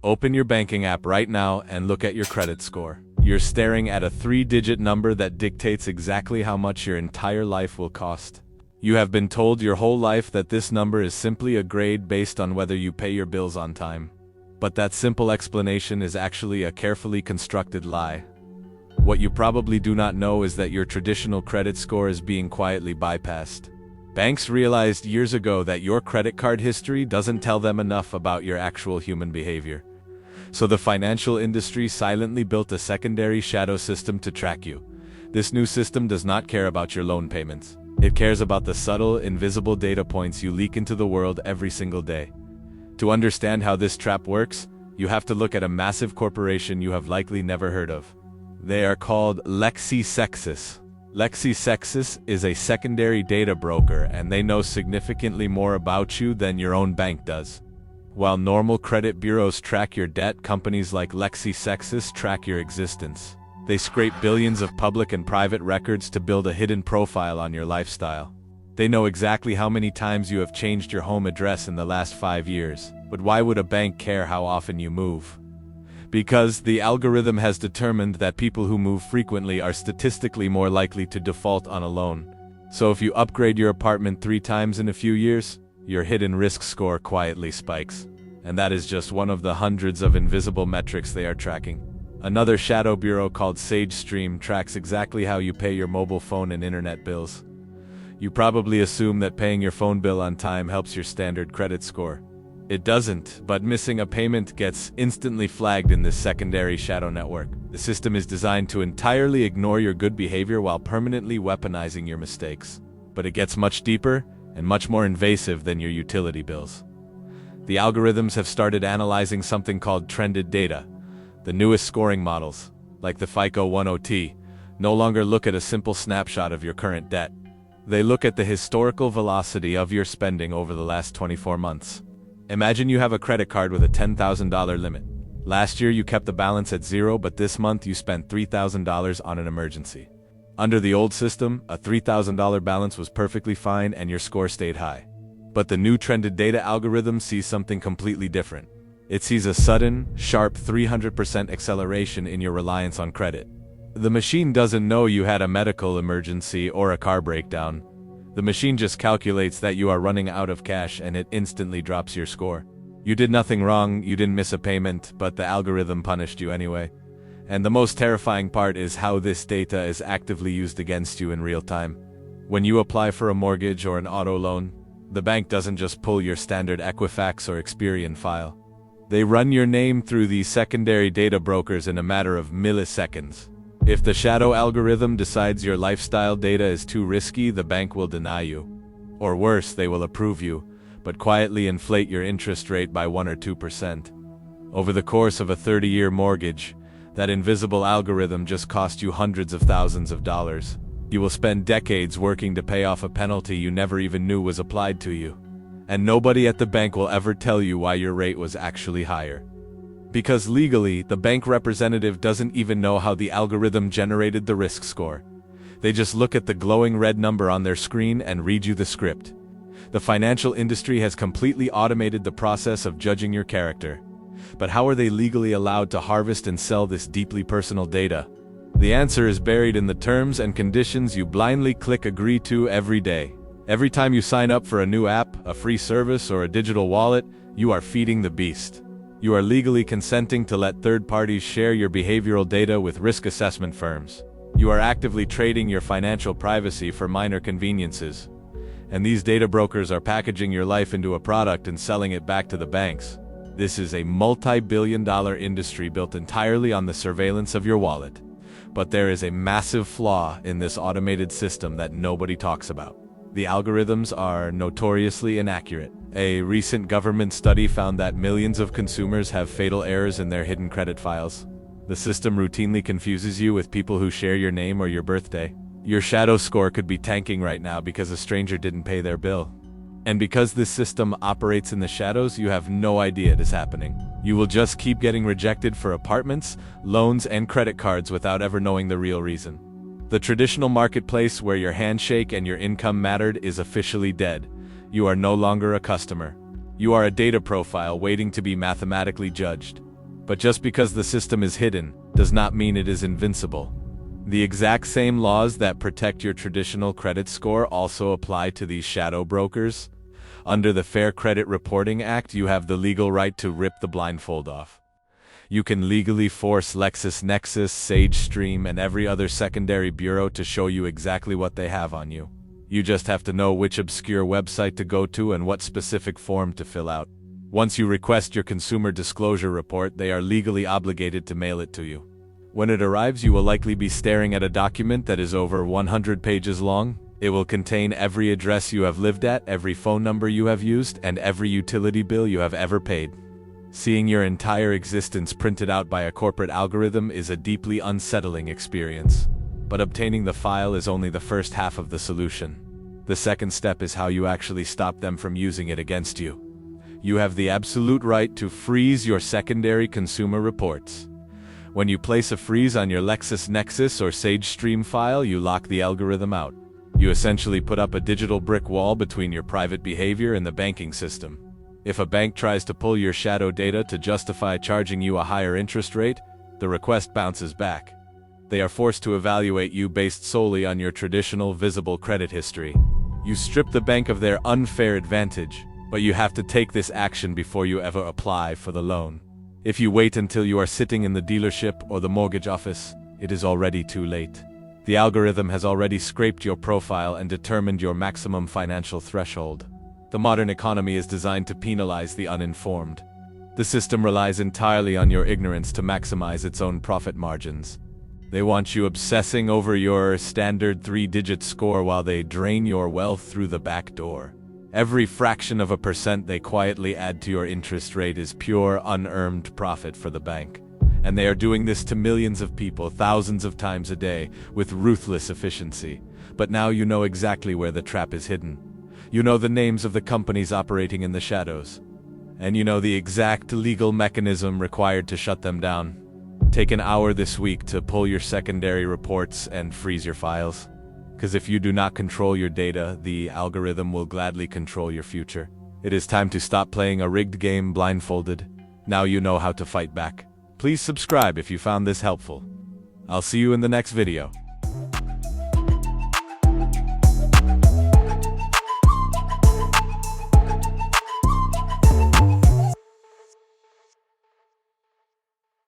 Open your banking app right now and look at your credit score. You're staring at a 3-digit number that dictates exactly how much your entire life will cost. You have been told your whole life that this number is simply a grade based on whether you pay your bills on time. But that simple explanation is actually a carefully constructed lie. What you probably do not know is that your traditional credit score is being quietly bypassed. Banks realized years ago that your credit card history doesn't tell them enough about your actual human behavior. So the financial industry silently built a secondary shadow system to track you. This new system does not care about your loan payments. It cares about the subtle, invisible data points you leak into the world every single day. To understand how this trap works, you have to look at a massive corporation you have likely never heard of. They are called LexisNexis. LexisNexis is a secondary data broker, and they know significantly more about you than your own bank does. While normal credit bureaus track your debt, companies like LexisNexis track your existence. They scrape billions of public and private records to build a hidden profile on your lifestyle. They know exactly how many times you have changed your home address in the last 5 years. But why would a bank care how often you move? Because the algorithm has determined that people who move frequently are statistically more likely to default on a loan. So if you upgrade your apartment 3 times in a few years, your hidden risk score quietly spikes. And that is just one of the hundreds of invisible metrics they are tracking. Another shadow bureau called SageStream tracks exactly how you pay your mobile phone and internet bills. You probably assume that paying your phone bill on time helps your standard credit score. It doesn't, but missing a payment gets instantly flagged in this secondary shadow network. The system is designed to entirely ignore your good behavior while permanently weaponizing your mistakes. But it gets much deeper and much more invasive than your utility bills. The algorithms have started analyzing something called trended data. The newest scoring models, like the FICO 10T, no longer look at a simple snapshot of your current debt. They look at the historical velocity of your spending over the last 24 months. Imagine you have a credit card with a $10,000 limit. Last year you kept the balance at zero, but this month you spent $3,000 on an emergency. Under the old system, a $3,000 balance was perfectly fine and your score stayed high. But the new trended data algorithm sees something completely different. It sees a sudden, sharp 300% acceleration in your reliance on credit. The machine doesn't know you had a medical emergency or a car breakdown. The machine just calculates that you are running out of cash and it instantly drops your score. You did nothing wrong, you didn't miss a payment, but the algorithm punished you anyway. And the most terrifying part is how this data is actively used against you in real time. When you apply for a mortgage or an auto loan, the bank doesn't just pull your standard Equifax or Experian file. They run your name through these secondary data brokers in a matter of milliseconds. If the shadow algorithm decides your lifestyle data is too risky, the bank will deny you. Or worse, they will approve you, but quietly inflate your interest rate by 1 or 2%. Over the course of a 30-year mortgage, that invisible algorithm just cost you hundreds of thousands of dollars. You will spend decades working to pay off a penalty you never even knew was applied to you. And nobody at the bank will ever tell you why your rate was actually higher. Because legally, the bank representative doesn't even know how the algorithm generated the risk score. They just look at the glowing red number on their screen and read you the script. The financial industry has completely automated the process of judging your character. But how are they legally allowed to harvest and sell this deeply personal data? The answer is buried in the terms and conditions you blindly click agree to every day. Every time you sign up for a new app, a free service, or a digital wallet, you are feeding the beast. You are legally consenting to let third parties share your behavioral data with risk assessment firms. You are actively trading your financial privacy for minor conveniences. And these data brokers are packaging your life into a product and selling it back to the banks. This is a multi-billion-dollar industry built entirely on the surveillance of your wallet. But there is a massive flaw in this automated system that nobody talks about. The algorithms are notoriously inaccurate. A recent government study found that millions of consumers have fatal errors in their hidden credit files. The system routinely confuses you with people who share your name or your birthday. Your shadow score could be tanking right now because a stranger didn't pay their bill. And because this system operates in the shadows, you have no idea it is happening. You will just keep getting rejected for apartments, loans, and credit cards without ever knowing the real reason. The traditional marketplace where your handshake and your income mattered is officially dead. You are no longer a customer. You are a data profile waiting to be mathematically judged. But just because the system is hidden, does not mean it is invincible. The exact same laws that protect your traditional credit score also apply to these shadow brokers. Under the Fair Credit Reporting Act, you have the legal right to rip the blindfold off. You can legally force LexisNexis, SageStream, and every other secondary bureau to show you exactly what they have on you. You just have to know which obscure website to go to and what specific form to fill out. Once you request your consumer disclosure report, they are legally obligated to mail it to you. When it arrives, you will likely be staring at a document that is over 100 pages long. It will contain every address you have lived at, every phone number you have used, and every utility bill you have ever paid. Seeing your entire existence printed out by a corporate algorithm is a deeply unsettling experience. But obtaining the file is only the first half of the solution. The second step is how you actually stop them from using it against you. You have the absolute right to freeze your secondary consumer reports. When you place a freeze on your LexisNexis or SageStream file, you lock the algorithm out. You essentially put up a digital brick wall between your private behavior and the banking system. If a bank tries to pull your shadow data to justify charging you a higher interest rate, the request bounces back. They are forced to evaluate you based solely on your traditional visible credit history. You strip the bank of their unfair advantage, but you have to take this action before you ever apply for the loan. If you wait until you are sitting in the dealership or the mortgage office, it is already too late. The algorithm has already scraped your profile and determined your maximum financial threshold. The modern economy is designed to penalize the uninformed. The system relies entirely on your ignorance to maximize its own profit margins. They want you obsessing over your standard 3-digit score while they drain your wealth through the back door. Every fraction of a percent they quietly add to your interest rate is pure, unearned profit for the bank. And they are doing this to millions of people, thousands of times a day, with ruthless efficiency. But now you know exactly where the trap is hidden. You know the names of the companies operating in the shadows. And you know the exact legal mechanism required to shut them down. Take an hour this week to pull your secondary reports and freeze your files. Because if you do not control your data, the algorithm will gladly control your future. It is time to stop playing a rigged game blindfolded. Now you know how to fight back. Please subscribe if you found this helpful. I'll see you in the next video.